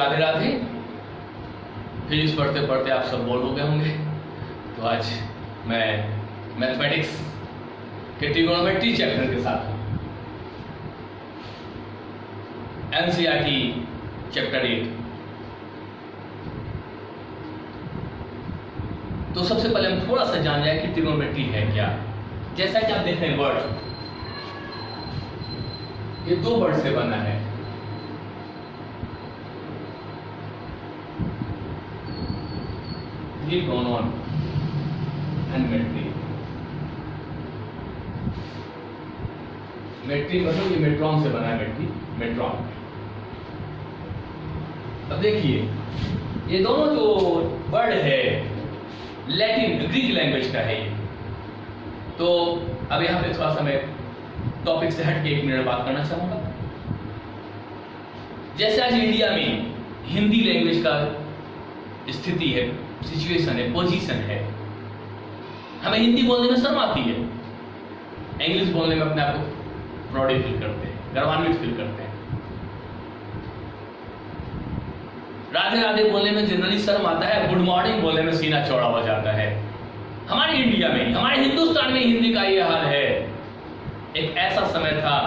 Radhe Radhe. Physics पढ़ते पढ़ते आप सब बोर हो गए होंगे, तो आज मैं मैथमेटिक्स के ट्रिगोनोमेट्री चैप्टर के साथ एनसीईआरटी चैप्टर 8। तो सबसे पहले हम थोड़ा सा जान जाए कि ट्रिगोनोमेट्री है क्या। जैसा कि आप देख रहे हैं वर्ड, ये दो वर्ड से बना है। ट्रिगोनोन एंड मेट्री। मेट्री मतलब ये मेट्रॉन से बना है, मेट्री मेट्रॉन। अब देखिए ये दोनों जो वर्ड है लैटिन ग्रीक लैंग्वेज का है ये। तो अब यहां पे थोड़ा सा मैं टॉपिक से हट के 1 मिनट बात करना चाहूंगा। जैसे आज इंडिया में हिंदी लैंग्वेज का स्थिति है, सिचुएशन है, पोजीशन है, हमें हिंदी बोलने में शर्म आती है, इंग्लिश बोलने में अपने आप को प्राउड फील करते हैं, गर्वान्वित फील करते हैं। राधे राधे बोलने में जनरली शर्म आता है, गुड मॉर्निंग बोलने में सीना चौड़ा हो जाता है। हमारे इंडिया में, हमारे हिंदुस्तान में हिंदी का ये हाल है। एक ऐसा समय था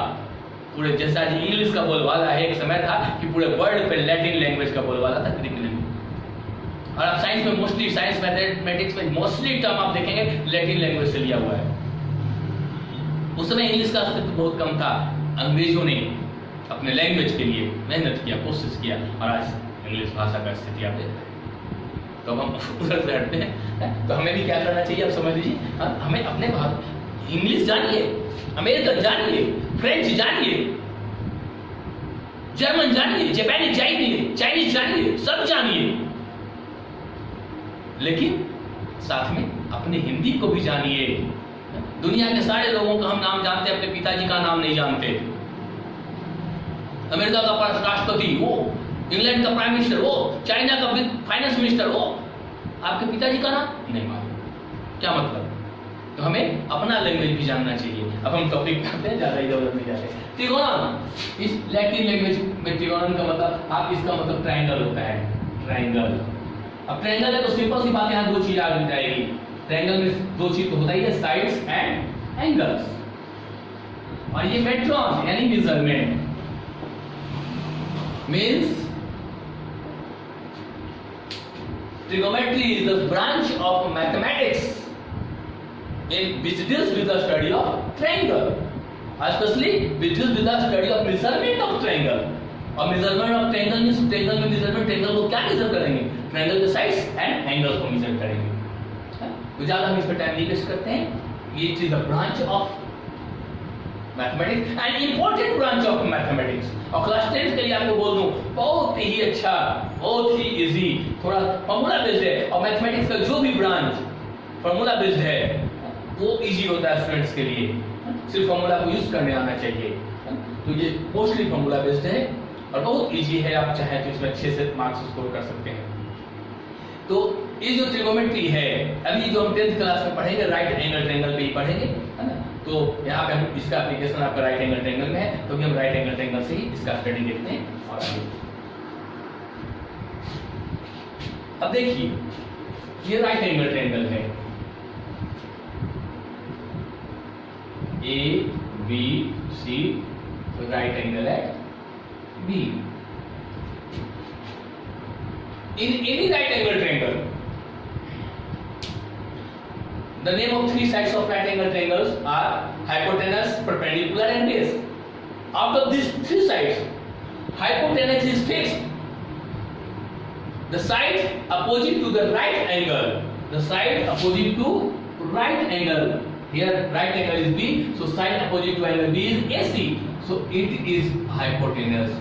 पूरे, जैसा आज इंग्लिश का बोलबाला है, एक समय था कि पूरे वर्ल्ड पे लैटिन लैंग्वेज का बोलबाला था, ग्रीक लैंग्वेज। और आप साइंस में मोस्टली, साइंस मैथमेटिक्स में मोस्टली टर्म आप देखेंगे लैटिन लैंग्वेज से लिया हुआ है। उस समय इंग्लिश का अस्तित्व बहुत कम था। अंग्रेजों ने अपने लैंग्वेज के लिए मेहनत किया, कोशिश किया, और आज इंग्लिश भाषा का स्थिति आप देख रहे हैं। तो हम उधर से हटते हैं, तो हमें भी क्या करना चाहिए आप समझ लीजिए। हमें अपने इंग्लिश जानिए, अमेरिकन जानिए, फ्रेंच जानिए, जर्मन जानिए, जापानीज जानिए, चाइनीज जानिए, सब जानिए, लेकिन साथ में अपने हिंदी को भी जानिए। दुनिया के सारे लोगों का हम नाम जानते हैं, अपने पिताजी का नाम नहीं जानते। अमेरिका का राष्ट्रपति वो, इंग्लैंड का प्राइम मिनिस्टर वो, चाइना का फाइनेंस मिनिस्टर वो, आपके पिताजी का नाम नहीं मालूम। क्या मतलब? तो हमें अपना लैंग्वेज भी जानना चाहिए। अब हम टॉपिक करते हैं, ज्यादा इधर उधर नहीं जाते। ट्रिगोनन, इस लैटिन लैंग्वेज में ट्रिगोनन का मतलब, आप इसका मतलब ट्रायंगल होता है, ट्रायंगल। अब ट्रायंगल है तो सिंपल सी बात, यहाँ 2 चीज आ जाएगी। ट्रायंगल में 2 चीज तो होता ही है, साइड्स एंड एंगल्स। और ये मेट्रॉन यानी measurement means trigonometry is the branch of mathematics in which deals with the study of triangle, especially which deals with the study of measurement of triangle. और measurement of triangle means triangle में measurement, triangle को क्या measure करेंगे? triangle के sides and angles को measure करेंगे। तो ज़्यादा हम इस पर टाइम नहीं वेस्ट करते हैं। ये चीज़ a branch of mathematics and important branch of mathematics. और क्लास 10 के लिए आपको बोल दूं, बहुत ही अच्छा, बहुत ही इजी, थोड़ा फॉर्मूला बेस्ड है। और मैथमेटिक्स का जो भी ब्रांच फॉर्मूला बेस्ड है वो इजी होता है स्टूडेंट्स के लिए, सिर्फ फॉर्मूला को यूज करने आना चाहिए। तो ये मोस्टली फॉर्मूला बेस्ड है और बहुत इजी है। आप चाहें तो इसमें अच्छे से मार्क्स स्कोर कर सकते हैं। तो ये जो ट्रिगोनोमेट्री है, अभी जो हम 10th क्लास में पढ़ेंगे, राइट एंगल ट्रायंगल पे ही पढ़ेंगे, है ना। तो यहाँ पे हम इसका एप्लीकेशन आपका राइट एंगल ट्रायंगल में है, तो भी हम राइट एंगल ट्रायंगल से ही इसका स्टडी देखते हैं। और अब देखिए ये राइट एंगल ट्रायंगल है, ए बी सी, तो राइट एंगल है B. In any right angle triangle, the name of 3 sides of right angle triangles are hypotenuse, perpendicular and base. Out of these 3 sides, hypotenuse is fixed. The side opposite to the right angle, the side opposite to right angle. Here right angle is B, so side opposite to angle B is AC. So it is hypotenuse.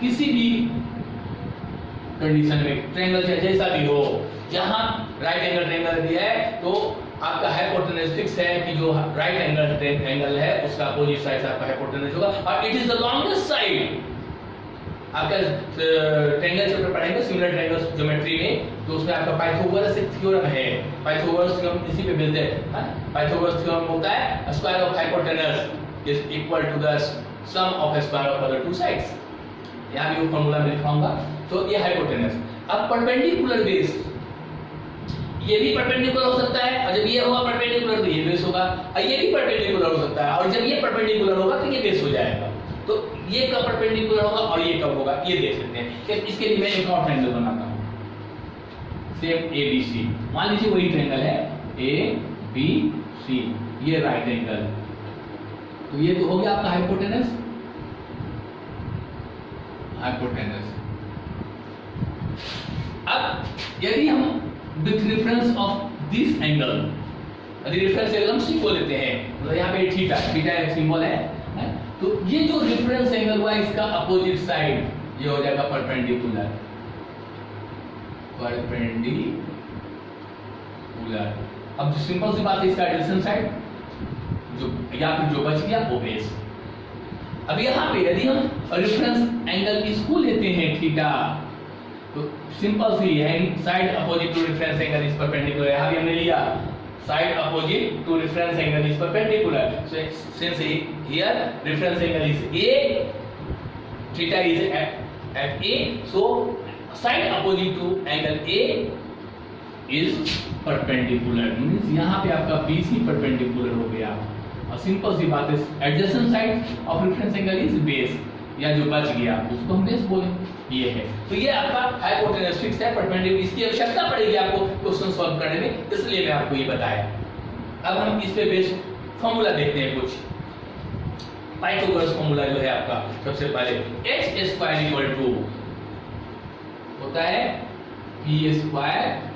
किसी भी condition में triangle चाहे जैसा भी हो, जहां right angle triangle दिया है तो आपका हाइपोटेनस फिक्स है कि जो राइट एंगल है उसका अपोजिट साइड से आपका हाइपोटेनस होगा, और it is the longest side. आपका ट्रायंगल चैप्टर पढ़ेंगे सिमिलर ट्रायंगल्स ज्योमेट्री में, तो उसमें आपका पाइथागोरस एक थ्योरम है। पाइथागोरस थ्योरम इसी पे बेस्ड है। पाइथागोरस थ्योरम होता है square of hypotenuse is equal to the sum of square of other 2 sides. यहाँ भी वो फॉर्मूला मैं लिखाऊंगा। तो ये हाइपोटेनस। अब परपेंडिकुलर बेस, ये भी परपेंडिकुलर हो सकता है, और जब ये होगा परपेंडिकुलर तो ये बेस होगा, और ये भी परपेंडिकुलर हो सकता है, और जब ये परपेंडिकुलर होगा तो ये बेस हो जाएगा। तो ये कब परपेंडिकुलर होगा और ये कब होगा, ये देख लेते हैं। कि इसके लिए मैं एक और ट्रायंगल बनाता हूँ, सेम ABC। मान लीजिए वही ट्रायंगल है ABC, ये राइट एंगल। तो ये तो हो गया आपका हाइपोटेनस। अब यदि हम with reference of this angle, यदि रेफरेंस एंगल हम सी को लेते हैं, मतलब यहाँ पे थीटा, थीटा एक सिंबल है, तो ये जो रेफरेंस एंगल हुआ इसका अपोजिट साइड ये हो जाएगा परपेंडिकुलर। अब जो सिंपल सी बात है, इसका एडिशन साइड जो या फिर जो बच गया वो बेस। अब यहाँ पे यदि हम रेफरेंस एंगल इसको लेते हैं थीटा, तो सिंपल सी है, side opposite to reference angle is perpendicular. यहाँ भी हमने लिया side opposite to reference angle is perpendicular. So since here reference angle is A, theta is at A, so side opposite to angle A is perpendicular. Means यहाँ पे आपका BC perpendicular हो गया। और सिंपल सी बात है, adjacent side of reference angle is base, या जो बच गया उसको हम बेस बोलेंगे। ये है, तो ये आपका हाइपोटेनस फिक्स है, परपेंडिकुलर। इसकी आवश्यकता पड़ेगी आपको क्वेश्चन सॉल्व करने में, इसलिए मैं आपको ये बताया। अब हम इस पे बेस फॉर्मूला देखते हैं कुछ। पाइथागोरस फॉर्मूला जो है आपका, सबसे पहले h² इक्वल टू होता है p²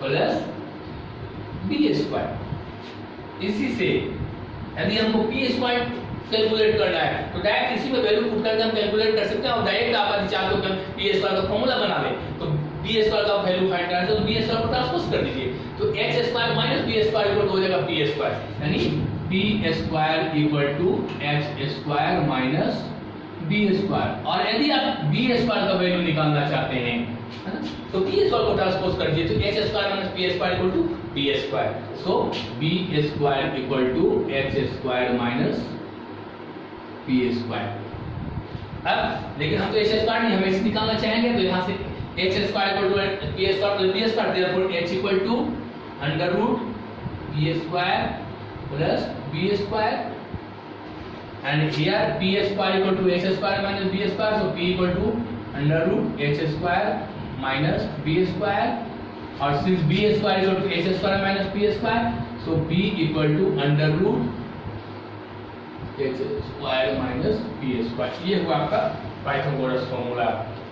प्लस b²। इसी से यदि हमको p² कैलकुलेट करना है तो डायरेक्ट इसी में वैल्यू पुट करके हम कैलकुलेट कर सकते हैं, और डायरेक्ट आप यदि चाहते हो कि हम p² का फॉर्मूला बना लें तो b² का वैल्यू फाइंड करना है तो b² को ट्रांसपोज कर दीजिए, तो h² माइनस b² इक्वल हो जाएगा p², यानी p² equal to h² minus b²। और यदि आप b² का वैल्यू निकालना चाहते हैं, है ना, तो p² को ट्रांसपोज कर दीजिए, तो h² minus p² equal to b²। So b² equal to h² minus p²। अब लेकिन हम तो h² नहीं, हम h निकालना चाहेंगे, तो यहाँ से h² equal to p² plus b², therefore h equal to under root p² plus b², and here p² equal to h² minus b², so p equal to under root h² minus b², और since b² equal to h² minus p², so b equal to under root h² minus p²। ये हुआ आपका Pythagoras formula,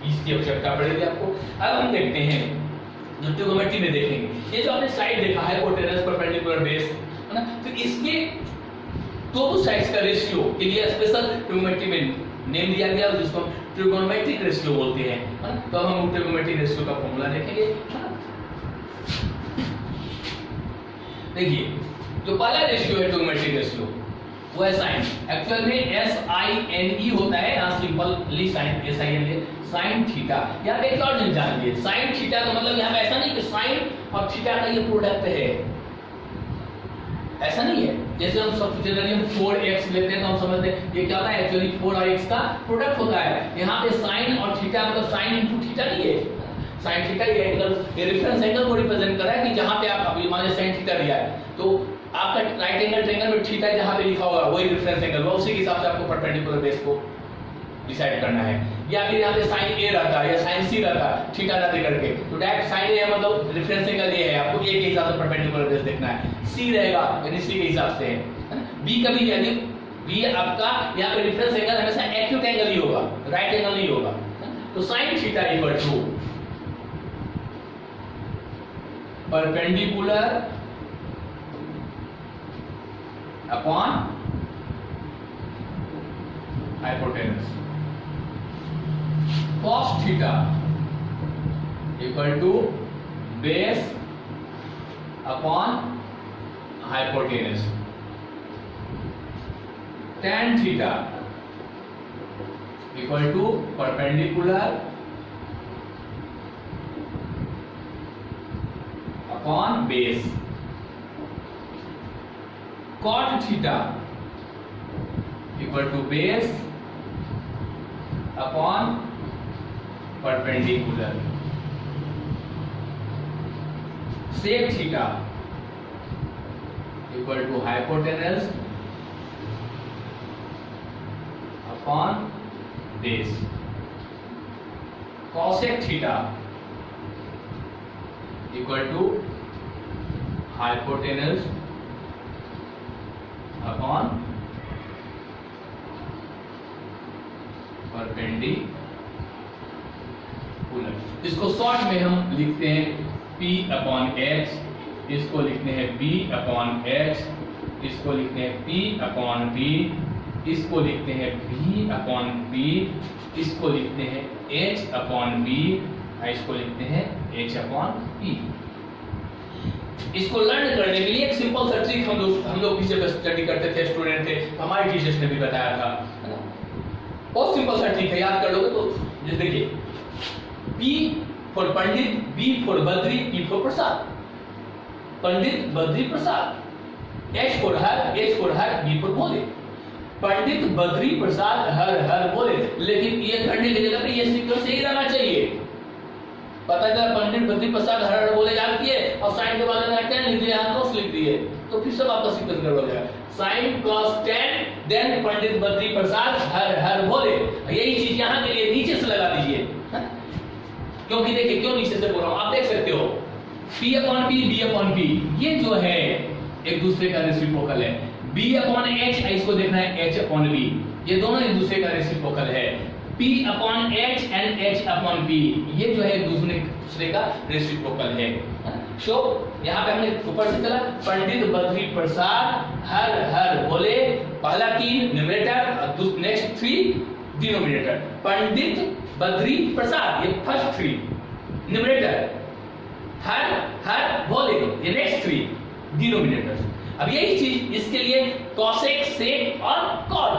इसकी आवश्यकता पड़ेगी आपको। अब हम देखते हैं जो ट्रिग्नोमेट्री में देखेंगे, ये जो आपने साइड देखा हाइपोटेनस परपेंडिकुलर बेस, है ना, तो इसके दोनों साइड्स का रेशियो के लिए स्पेशल ट्रिग्नोमेट्री में नेम दिया गया जिसको हम ट्रिग्नोमेट्रिक रेशियो बोलते हैं, है ना। तो हम ट्रिग्नोमेट्रिक रेशियो का फॉर्मूला देखेंगे, है ना। देखिए जो पहला रेशियो है ट्रिग्नोमेट्रिक रेशियो वो है साइन। एक्चुअल में SINE होता है, यहाँ simply sine SIN sine theta. यहाँ पे एक और चीज जान लीजिए, साइन थीटा का मतलब यहाँ पे ऐसा नहीं कि साइन और थीटा का ये प्रोडक्ट है, ऐसा नहीं है। जैसे हम सब जनरली हम 4x लेते हैं तो हम समझते हैं ये क्या होता है, एक्चुअली 4 और x का प्रोडक्ट होता है। यहाँ पे साइन और थीटा मतलब साइन इनटू थीटा नहीं है, साइन थीटा ये एंगल, ये रेफरेंस एंगल को रिप्रेजेंट कर रहा है कि जहाँ पे आप अभी मान लीजिए साइन थीटा दिया है, तो आपका राइट एंगल ट्रायंगल में थीटा जहाँ पे लिखा होगा वही रेफरेंस एंगल होगा, उसी के हिसाब से आपको परपेंडिकुलर बेस को डिसाइड करना है। या फिर यहाँ पे साइन A रहता है या साइन C रहता है थीटा ना दे करके, तो डायरेक्ट साइन A मतलब रेफरेंस एंगल ये है, आपको A के हिसाब से परपेंडिकुलर बेस देखना है। C रहेगा यानी C के हिसाब से है ना। B कभी यानी B आपका यहाँ पे रेफरेंस एंगल हमेशा एक्यूट एंगल ही होगा, राइट एंगल नहीं होगा। तो sine theta equal to perpendicular upon hypotenuse, cos theta equal to base upon hypotenuse, tan theta equal to perpendicular upon base, cot theta equal to base upon perpendicular. Sec theta equal to hypotenuse upon base. Cosec theta equal to hypotenuse upon perpendicular. इसको short में हम लिखते हैं P upon H, इसको लिखते हैं B upon H, इसको लिखते हैं P अपॉन B, इसको लिखते हैं B अपॉन B, इसको लिखते हैं H अपॉन B, इसको लिखते हैं H अपॉन P। इसको लर्न करने के लिए एक सिंपल सा ट्रिक हम लोग पीछे जब स्टडी करते थे, स्टूडेंट थे, हमारे टीचर्स ने भी बताया था, है ना। बहुत सिंपल सा ट्रिक है, याद कर लोगे तो। जैसे देखिए, P for Pandit, B for Badri, P for Prasad. Pandit, Badri, Prasad. H for Har, B for Bhole. Pandit, Badri, Prasad, Har Bhole. लेकिन ये करने की जगह पे ये सीक्वेंस यही रहना चाहिए। पता चला पंडित, बद्री, प्रसाद, हर बोले याद किए और साइन के बाद में 10 लिख दिया, यहाँ cos लिख दिए, तो फिर सब आपका सीक्वेंस गड़बड़ हो जाएगा। साइन cos 10, देन पंडित, बद्री, प्रसाद, हर बोले। यही चीज यहाँ के लिए नीचे से लगा दीजिए, क्योंकि देखिए क्यों नीचे से बोल रहा हूँ, आप देख सकते हो P upon P, B upon P, ये जो है एक दूसरे का रेसिप्रोकल है। B अपॉन H, इसको देखना है H अपॉन B, ये दोनों एक दूसरे का रेसिप्रोकल है। P upon H and H upon P, ये जो है एक दूसरे का रेसिप्रोकल है। सो यहाँ पे हमने ऊपर से चला, पंडित, बद्री, प्रसाद, हर बोले। पहला 3 न्यूमरेटर, नेक्स्ट 3 डिनोमिनेटर। पंडित, बद्री, प्रसाद, ये फर्स्ट 3 न्यूमरेटर। हर बोले, ये नेक्स्ट 3 डिनोमिनेटर्स। अब यही चीज इसके लिए कॉसेक, सेक और कॉट,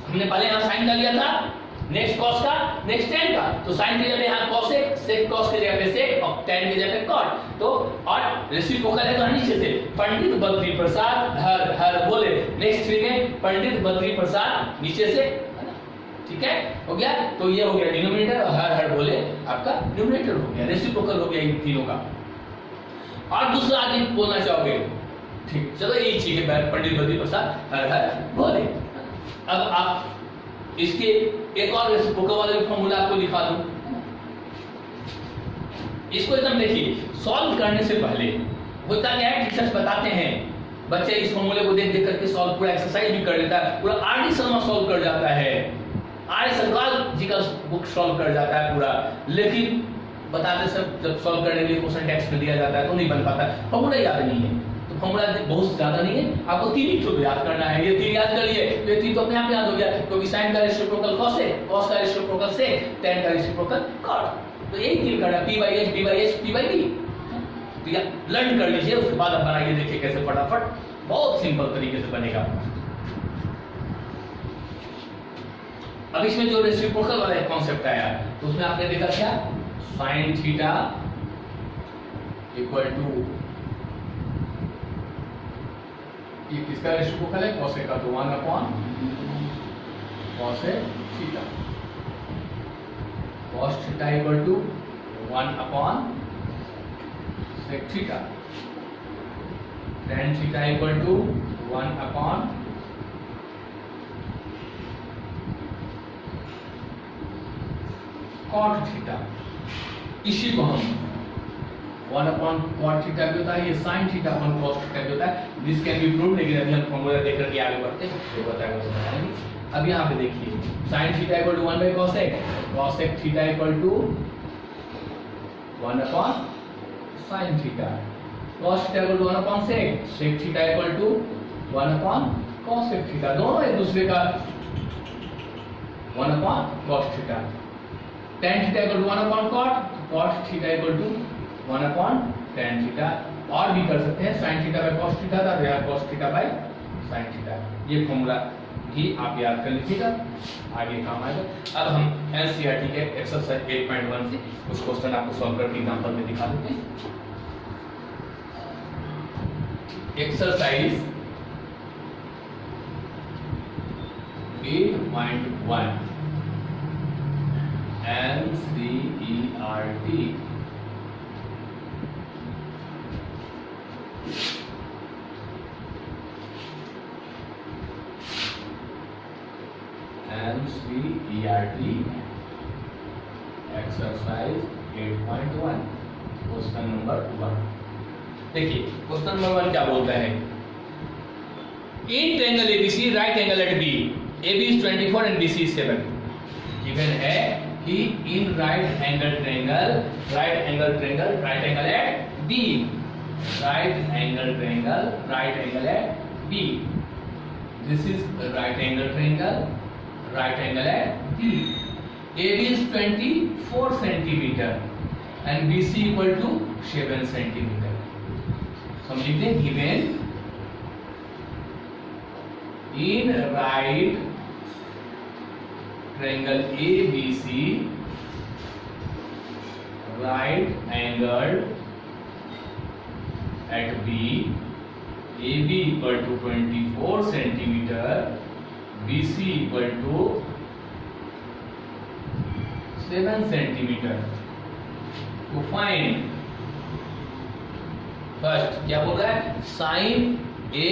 हमने पहले यहाँ साइन का लिया था, नेक्स्ट कॉस का, नेक्स्ट टेन का, तो साइन की जगह यहाँ कॉसेक, सेक कॉस की जगह पे सेक और टेन की जगह पे कॉट। तो और रेसिप्रोकल है तो नीचे से पंडित, बद्री, प्रसाद, हर बोले। नेक्स्ट 3 में पंडित, बद्री, प्रसाद, नीचे से, ठीक है, हो गया। तो ये हो गया डिनोमिनेटर और हर बोले आपका न्यूमरेटर हो गया, रेसिप्रोकल हो गया इन तीनों का। और दूसरा आगे बोलना चाहोगे, ठीक, चलो यही चीज है, पंडित, बद्री, प्रसाद, हर बोले। अब आप इसके एक और रेसिप्रोकल वाला फॉर्मूला आपको लिखा दूं, इसको एकदम देखिए, सॉल्व करने से पहले होता क्या है, टीचर्स बताते हैं, बच्चे इस फॉर्मूले को देख करके सॉल्व, पूरा एक्सरसाइज भी कर लेता है, पूरा आर डी शर्मा सॉल्व कर जाता है, आर एस अग्रवाल जी का बुक सॉल्व कर जाता है पूरा। लेकिन बताते सब जब सॉल्व करने के लिए क्वेश्चन टेक्स्ट में दिया जाता है तो नहीं बन पाता, फॉर्मूला याद नहीं है। तो फॉर्मूला बहुत ज्यादा नहीं है, आपको 3 ही तो याद करना है, ये 3 याद कर लिए तो ये 3 तो अपने आप याद हो गया, क्योंकि साइन का रेसिप्रोकल कॉस है, कॉस का रेसिप्रोकल सेक, टेन का रेसिप्रोकल कॉट। तो यही 3 करना, P by H, B by H, P by B। तो ये लर्न कर लीजिए, उसके बाद आप बनाइए, देखिए कैसे फटाफट, बहुत सिंपल तरीके से बनेगा। अब इसमें जो रेसिप्रोकल वाला कॉन्सेप्ट आया, तो उसमें आपने देखा क्या, साइन थीटा इक्वल टू, ये किसका रेसिप्रोकल है, कॉसेक का, तो 1 upon cosec theta. Cos theta equal to 1 upon sec theta. Tan theta equal to 1 upon cot theta. इसी को हम 1 अपॉन कॉट थीटा भी होता है, ये sine theta upon cos theta भी होता है। दिस कैन बी प्रूव्ड, लेकिन अभी हम फॉर्मूला देख करके आगे बढ़ते हैं, तो बताएंगे। अब यहाँ पे देखिए, sine theta equal to 1 by cosec, cosec theta equal to 1 upon sine theta, cos theta equal to 1 upon sec, sec theta equal to 1 upon cosec theta. दोनों एक दूसरे का 1 upon cos theta. Tan theta equal to 1 upon cot, cot theta equal to 1 upon tan theta. और भी कर सकते हैं, sine theta by cos theta था, या cos theta by sine theta. ये फॉर्मूला भी आप याद कर लीजिएगा, आगे काम आएगा। अब हम एनसीईआरटी के एक्सरसाइज 8.1 से कुछ क्वेश्चन आपको सॉल्व करके एग्जांपल में दिखा देते हैं। Exercise 8.1, NCERT exercise 8.1 question number 1। देखिए क्वेश्चन नंबर 1 क्या बोलता है, in triangle ABC right angle at B, AB is 24 and BC is 7। Given है कि in right angle triangle at B, right angle at B, this is right angle triangle at B, AB is 24 centimeter and BC equal to 7 centimeter। So हम लिखते हैं given in right triangle ABC, right angle at B, AB equal to 24 centimeter, BC equal to 7 centimeter। तो find first क्या बोल रहा है, sine A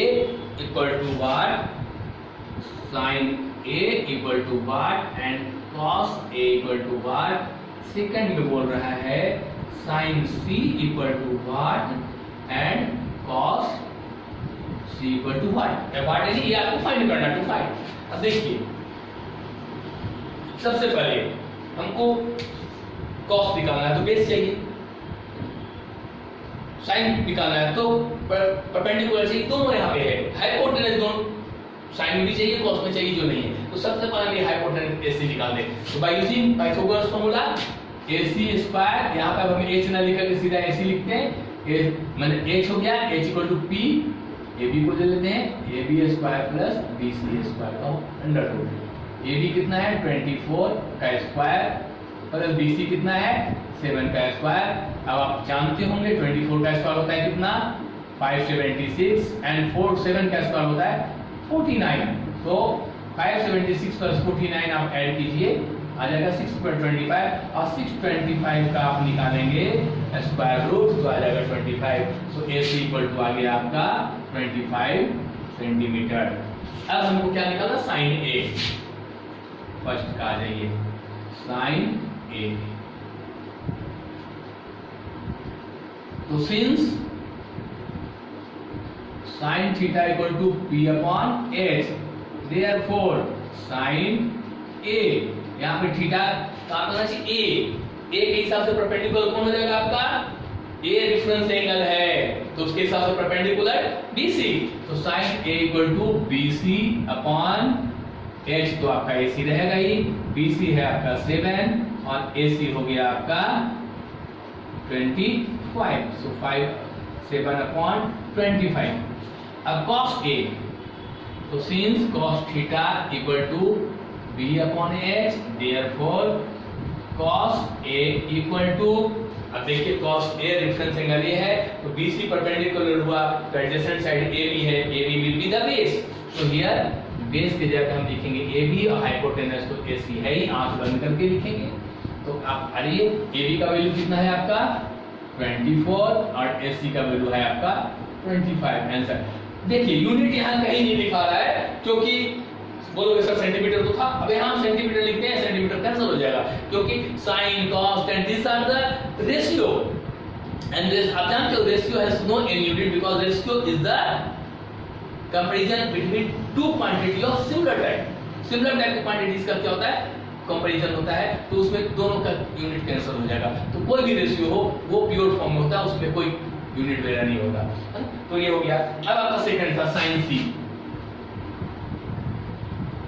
equal to what, sine A equal to what and cos A equal to what. Second में बोल रहा है sine C equal to what and cos C equal to what. What है ये आपको फाइंड करना, टू फाइंड। अब देखिए सबसे पहले हमको कॉस निकालना है तो बेस चाहिए, साइन निकालना है तो परपेंडिकुलर चाहिए, दोनों यहाँ पे है। हाइपोटेनस दोनों साइन में भी चाहिए, कॉस में चाहिए, जो नहीं है तो सबसे पहले हम हाइपोटेनस AC निकाल दें। तो by using Pythagoras formula AC square, यहाँ पे हम h ना लिख के सीधा AC लिखते हैं, माने h हो गया h equal to P, AB को ले लेते हैं AB square plus BC square का अंडर रूट। AB कितना है 24 का स्क्वायर प्लस BC कितना है 7 का स्क्वायर। अब आप जानते होंगे 24 का स्क्वायर होता है कितना 576 एंड 7 का स्क्वायर होता है 49। तो 576 प्लस 49 आप ऐड कीजिए, आ जाएगा 625 और 625 का आप निकालेंगे स्क्वायर रूट तो आ जाएगा 25। सो AC इक्वल टू आ गया आपका 25 सेंटीमीटर। अब हमको क्या निकालना, साइन A। फर्स्ट का आ जाइए साइन A। तो since sine theta equal to P upon H, therefore sine A, यहाँ पे थीटा का होना चाहिए A के हिसाब से परपेंडिकुलर कौन हो जाएगा आपका, A रेफरेंस एंगल है तो उसके हिसाब से परपेंडिकुलर BC। तो sine A equal to BC upon H, तो आपका AC रहेगा ही, BC है आपका 7 और AC हो गया आपका 25। So 7 upon 25। अब cos A, तो since cos theta equal to B upon H, therefore cos A equal to, अब देखिए cos A रेफरेंस एंगल ये है तो BC परपेंडिकुलर हुआ तो एडजेसेंट साइड AB है, AB will be the base. So here base की जगह हम लिखेंगे AB और हाइपोटेनस तो AC है ही, आंख बंद करके लिखेंगे। तो आप आइए AB का वैल्यू कितना है आपका 24 और AC का वैल्यू है आपका 25। आंसर देखिए यूनिट यहाँ कहीं नहीं लिखा रहा है क्योंकि बोलोगे सर सेंटीमीटर तो था, अब यहाँ सेंटीमीटर लिखते हैं, सेंटीमीटर कैंसिल हो जाएगा क्योंकि sine cos tan this are the ratio and this आप जानते हो ratio has no any unit because ratio is the comparison between two quantity of similar type. Similar type की क्वांटिटीज का क्या होता है, कंपैरिजन होता है, तो उसमें दोनों का यूनिट कैंसिल हो जाएगा। तो कोई भी रेशियो हो वो प्योर फॉर्म में होता है, उसमें कोई यूनिट वगैरह नहीं होगा। तो ये हो गया। अब आपका सेकंड था साइन C।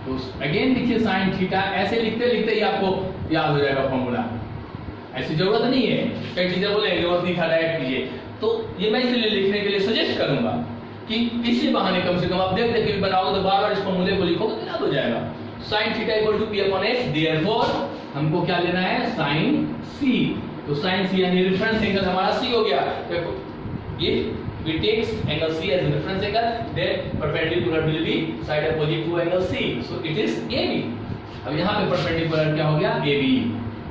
तो अगेन देखिए साइन थीटा, ऐसे लिखते लिखते ही आपको याद हो जाएगा फॉर्मूला, ऐसी जरूरत नहीं है। कई चीजें बोलेंगे जरूरत नहीं था डायरेक्ट कीजिए, तो ये मैं इसलिए लिखने के लिए सजेस्ट करूंगा कि इसी बहाने कम से कम आप देख देख के बनाओगे तो बार बार इस फॉर्मूले को लिखोगे तो याद हो जाएगा। Sine theta equal to P upon H, therefore हमको क्या लेना है साइन C। तो साइन C यानी रेफरेंस एंगल हमारा C हो गया। देखो ये we take angle C as a reference angle, then perpendicular will be side opposite to angle C, so it is AB। अब यहाँ पे perpendicular क्या हो गया AB,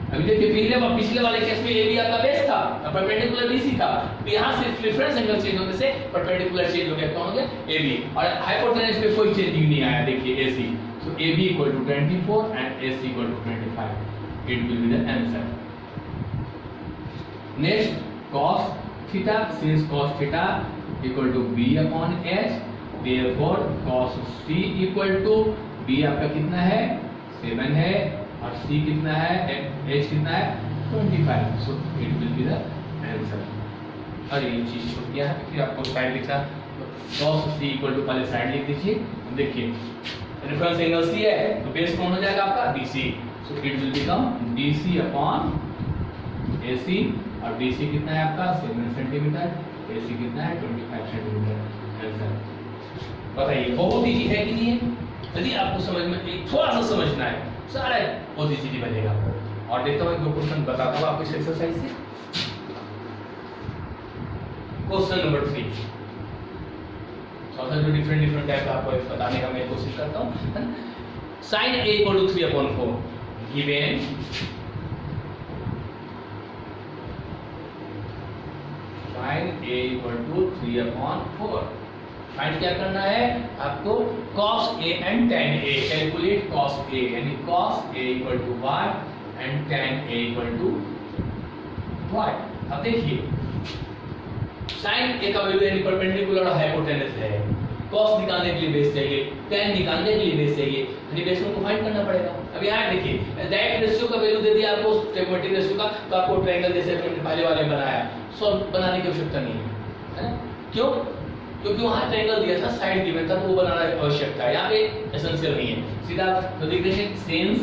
अभी देखिए पिछले वाले केस में AB आपका बेस था, परपेंडिकुलर BC था, तो यहाँ सिर्फ रेफरेंस एंगल चेंज होने से परपेंडिकुलर चेंज हो गया, कौन हो गया AB, और हाइपोटेनस पे कोई चेंज नहीं आया, देखिए AC, so AB equal to 24 and AC equal to 25, it will be the answer. Next, cos theta, since cos theta equal to B upon H, therefore cos C equal to B आपका कितना है 7 है और C कितना है H कितना है 25, so it will be the answer. अरे ये चीज छूट गया है, फिर आपको साइड लिखा, cos C equal to पहले साइड लिख दीजिए, देखिए रेफरेंस एंगल C है तो बेस कौन हो जाएगा आपका BC, so it will become BC upon AC, और BC कितना है आपका 7 सेंटीमीटर, AC कितना है 25 सेंटीमीटर। आंसर बताइए, बहुत इजी है कि नहीं है? यदि आपको समझ में थोड़ा सा समझना है सारा बहुत इजी बनेगा। और देखता हूँ एक दो क्वेश्चन बताता हूँ आपको इस एक्सरसाइज से। क्वेश्चन नंबर 3, थोड़ा सा जो डिफरेंट टाइप आपको बताने का मैं कोशिश करता हूँ। sin A equal to 3/4 given sin A equal to 3/4, find क्या करना है आपको, cos A and tan A, calculate cos A, यानी cos A equal to y and tan A equal to y। अब देखिए sin A का value यानी perpendicular और हाइपोटेनस है, cos निकालने के लिए बेस चाहिए, tan निकालने के लिए बेस चाहिए, यानी बेस को फाइंड करना पड़ेगा। अब यहाँ देखिए डायरेक्ट रेशियो का वैल्यू दे दिया आपको, ट्रिग्नोमेट्रिक रेशियो का, तो आपको ट्रायंगल जैसे पहले वाले बनाया, सॉल्व बनाने की आवश्यकता नहीं है, क्यों? क्योंकि वहां ट्रायंगल दिया था, साइड गिवन था, तो वो बनाना आवश्यक था, यहाँ पे एसेंशियल नहीं है। सीधा तो लिख देंगे since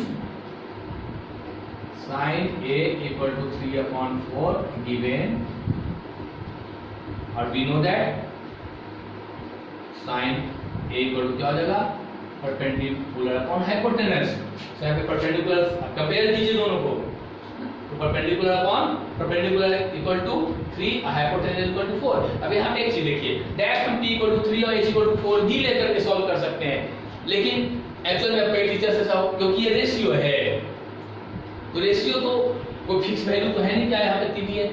sin A equal to 3/4 given, और we know that sin A equal to क्या हो जाएगा परपेंडिकुलर अपॉन हाइपोटेनस, तो यहाँ पे परपेंडिकुलर कंपेयर कीजिए दोनों को, तो perpendicular upon perpendicular equal to 3, hypotenuse equal to 4। अब यहाँ पे एक चीज देखिए, डायरेक्ट हम t इक्वल टू 3 और h इक्वल टू 4 भी लेकर के सॉल्व कर सकते हैं, लेकिन एक्चुअल में आपके टीचर से सब, क्योंकि ये रेशियो है, तो रेशियो तो कोई फिक्स वैल्यू तो है नहीं, क्या यहाँ पे 3 है,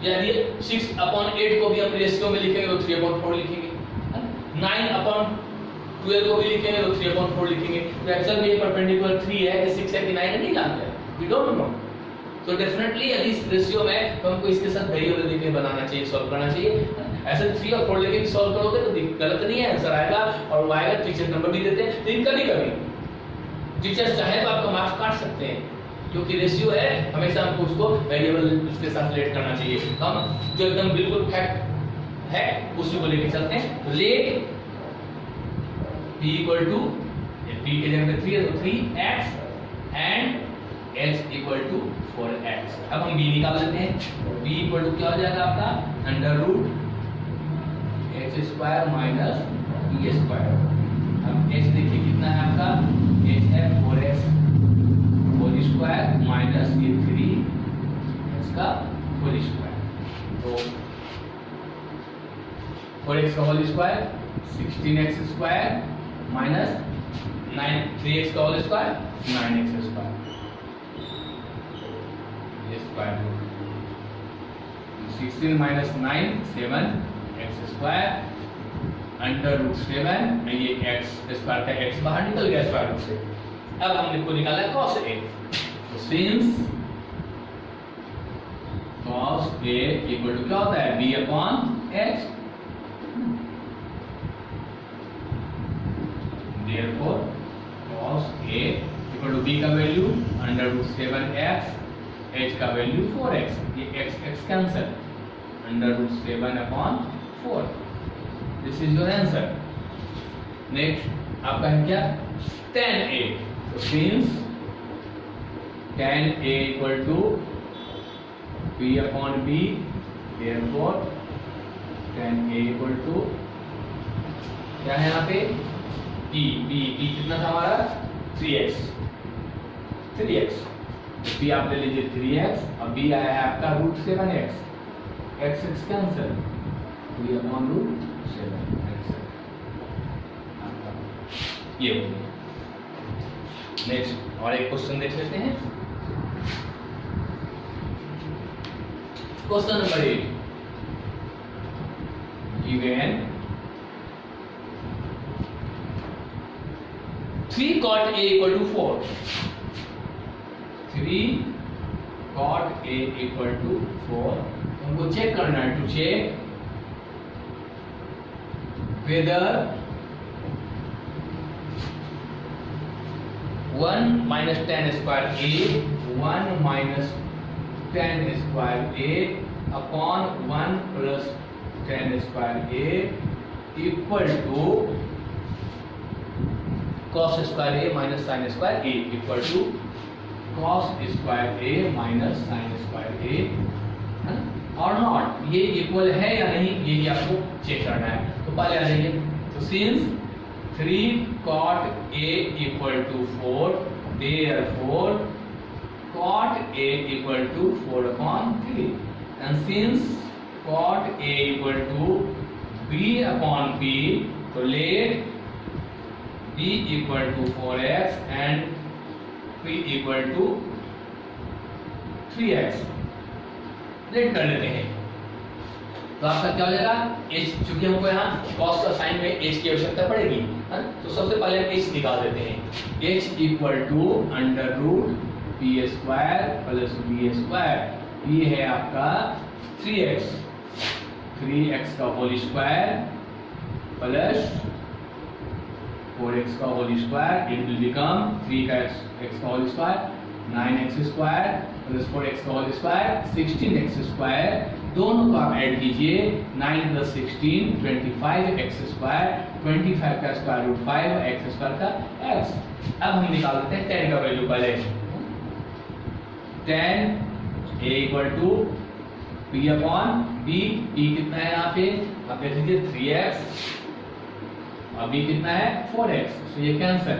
यानी 6/8 को भी हम रेशियो में लिखेंगे तो 3/4 लिखेंगे, 9/12 को भी लिखेंगे तो 3/4 लिखेंगे, तो एक्चुअल में ये परपेंडिकुलर 3 है कि 6 है कि 9 है नहीं जानते, वी डोंट नो। तो डेफिनेटली यदि इस रेशियो में तो हमको इसके साथ वेरिएबल देके बनाना चाहिए, सॉल्व करना चाहिए। ऐसे 3 और 4 लेके भी सॉल्व करोगे तो गलत नहीं है, आंसर आएगा और आएगा। टीचर नंबर भी देते हैं, लेकिन कभी टीचर चाहे तो आपका मार्क्स काट सकते हैं, क्योंकि रेशियो है, हमेशा हमको उसको वेरिएबल उसके साथ रिलेट करना चाहिए। हम जो एकदम बिल्कुल फैक्ट है उसी को लेके चलते हैं। तो let p equal to, p के जगह पे 3 है तो 3x and h equal to 4x। अब हम b निकाल लेते हैं, b इक्वल टू क्या हो जाएगा आपका under root h square minus e square. अब h देखिए कितना है आपका, h है 4x होल स्क्वायर माइनस ये 3 इसका होल स्क्वायर, तो 4x का whole square 16x square minus 3x का होल स्क्वायर 9x स्क्वायर, ये square root 16 minus 9 7x square under root 7, ये x स्क्वायर का x बाहर निकल गया स्क्वायर रूट से। अब हमने को निकाला है cos A, तो since cos A equal to क्या होता है b upon h, therefore cos A equal to b का value under root 7x, h का वैल्यू 4x, ये x cancel, under root 7/4, this is your answer. Next आपका है क्या tan A, तो since tan A equal to p/b, therefore tan A equal to क्या है यहाँ पे p कितना था हमारा 3x, p आप ले लीजिए 3x और b आया है आपका root 7x, x cancel, 3/7x ये हो गया। नेक्स्ट और एक क्वेश्चन देख लेते हैं। Question number 8, given 3 cot A equal to 4, 3 cot A equal to 4, हमको चेक करना है, to check whether 1 minus tan square A, 1 minus tan square A upon 1 plus tan square A equal to cos square A minus sin square A equal to cos square A minus sin square A, और not, ये equal है या नहीं ये आपको check करना है। तो पहले आ जाइए, तो since 3 cot A equal to 4, therefore cot A equal to 4 upon 3, and since cot A equal to B upon P, so let B equal to 4x and P equal to 3x, let कर लेते हैं। तो आपका क्या हो जाएगा, h, चूंकि हमको यहाँ cos का साइन में h की आवश्यकता पड़ेगी, तो सबसे पहले हम h निकाल देते हैं। h equal to under root P square plus B square, ये है आपका 3x का होल स्क्वायर प्लस 4x का whole square, it will become 3 का x का whole square, 9x square plus 4x का होल स्क्वायर, 16x स्क्वायर, दोनों को आप ऐड कीजिए, 9 प्लस 16 25x स्क्वायर, 25 का स्क्वायर रूट 5 x स्क्वायर का x। अब हम निकाल देते हैं tan का वैल्यू पहले। tan a equal to p upon b, p कितना है यहाँ पे आप देख लीजिए 3x, और b कितना है 4x, तो ये कैंसिल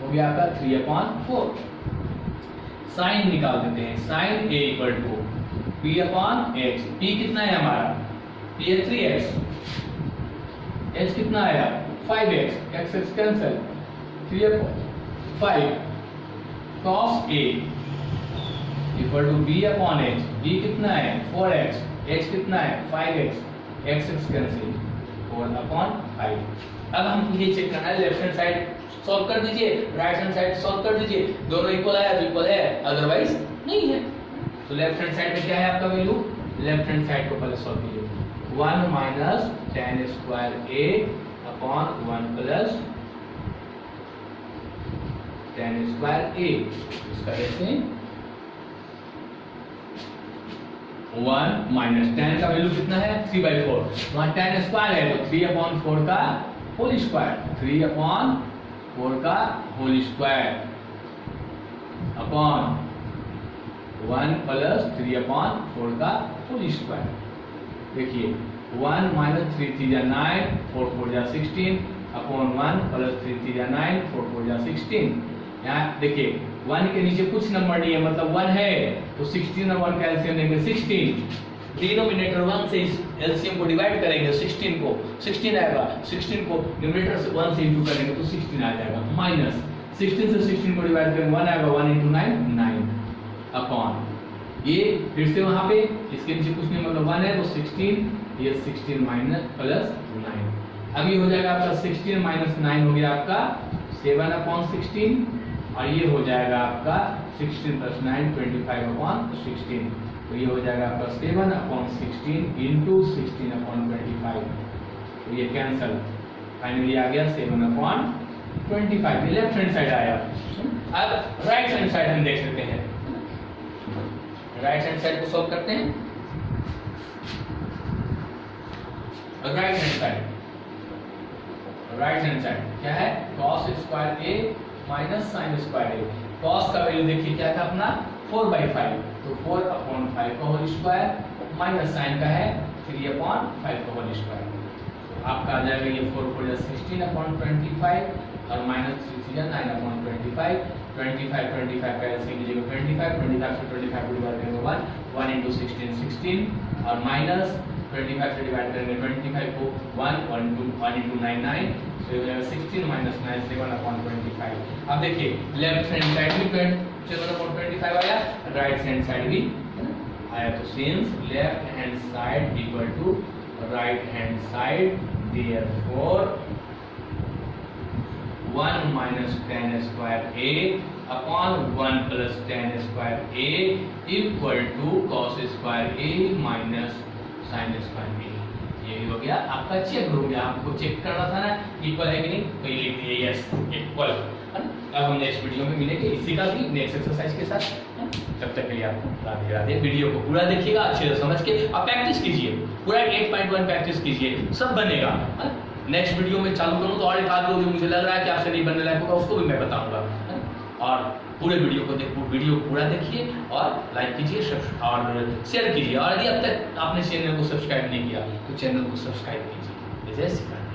हो गया आपका 3 अपॉन 4। साइन निकाल देते हैं, sine a equal to p upon x, p कितना है हमारा, p है 3x, h कितना आया 5x, x cancel, 3 upon 5 cos a equal to b upon h, b कितना है 4x, h कितना है 5x, x कैंसिल 4 अपॉन 5। अब हम ये चेक करना है, लेफ्ट हैंड साइड सॉल्व कर दीजिए, राइट हैंड साइड सॉल्व कर दीजिए, दोनों इक्वल आया तो इक्वल है, अदरवाइज नहीं है। तो लेफ्ट हैंड साइड में क्या है आपका वैल्यू, लेफ्ट हैंड साइड को पहले सॉल्व कीजिए, 1 minus tan square a upon 1 plus tan square a, इसका ऐसे 1 माइनस tan का वैल्यू कितना है 3/4, वहां tan स्क्वायर है तो 3 अपॉन 4 का होल स्क्वायर, 3 अपॉन 4 का whole square upon 1 plus 3 upon 4 का होल स्क्वायर। देखिए 1 माइनस 3 3 जा 9, 4 4 जा 16 अपॉन 1 प्लस 3 3 जा 9, 4 4 जा 16। यहाँ देखिए 1 के नीचे कुछ नंबर नहीं है, मतलब 1 है तो 16 और 1 का एलसीएम लेंगे 16, डिनोमिनेटर 1 से एलसीएम को डिवाइड करेंगे, 16 को 16 आएगा, 16 को न्यूमरेटर से 1 से इंटू करेंगे तो 16 आ जाएगा, माइनस 16 से 16 को डिवाइड करेंगे 1 आएगा, 1 इंटू 9 9 अपॉन ये फिर से वहां पे इसके नीचे कुछ नहीं, मतलब 1 है तो 16, ये 16 माइनस प्लस 9, अब ये हो जाएगा आपका 16 माइनस 9 हो गया आपका 7 अपॉन 16, और ये हो जाएगा आपका 16 प्लस 9 25 अपॉन 16, तो ये हो जाएगा आपका 7 अपॉन 16 इंटू 16 अपॉन 25, तो ये कैंसल, फाइनली आ गया 7 अपॉन 25, ये लेफ्ट हैंड साइड आया। अब राइट हैंड साइड हम देख लेते हैं, राइट हैंड साइड को सॉल्व करते हैं। राइट हैंड साइड क्या है, cos square a minus sine square a, cos का वैल्यू देखिए क्या था अपना 4/5, तो 4 अपॉन 5 का होल स्क्वायर माइनस साइन का है 3 अपॉन 5 का होल स्क्वायर, तो आपका आ जाएगा ये 4 4 16 अपॉन 25 और माइनस 3 3 9 अपॉन 25, 25 25 का एलसीएम लीजिएगा 25 से 25 को डिवाइड करेंगे 1 इंटू 16 16 और माइनस 25 से डिवाइड करेंगे 25 को 1 इंटू 9 9, तो ये हो जाएगा 16 माइनस 9 7 अपॉन 25। अब देखिए लेफ्ट हैंड साइड भी 7 अपॉन 25 आया, राइट हैंड साइड भी आया तो since left hand side equal to right hand side, therefore 1 minus tan square A upon 1 plus tan square A equal to cos square A minus sine square A. ये हो गया आपका check हो गया, आपको चेक करना था ना इक्वल है कि नहीं, तो ये लिख दिए यस इक्वल। अब हम नेक्स्ट वीडियो में मिलेंगे इसी का भी नेक्स्ट एक्सरसाइज के साथ। तब तक के लिए आपको राधे राधे। वीडियो को पूरा देखिएगा अच्छे से समझ के और प्रैक्टिस कीजिए, पूरा 8.1 प्रैक्टिस कीजिए, सब बनेगा। नेक्स्ट वीडियो में चालू करूँ तो और एक आध जो मुझे लग रहा है कि आपसे नहीं बनने लायक होगा उसको भी मैं बताऊंगा। और पूरे वीडियो को वीडियो पूरा देखिए और लाइक कीजिए और शेयर कीजिए, और यदि अब तक आपने चैनल को सब्सक्राइब नहीं किया तो चैनल को सब्सक्राइब कीजिए। जय श्री राम।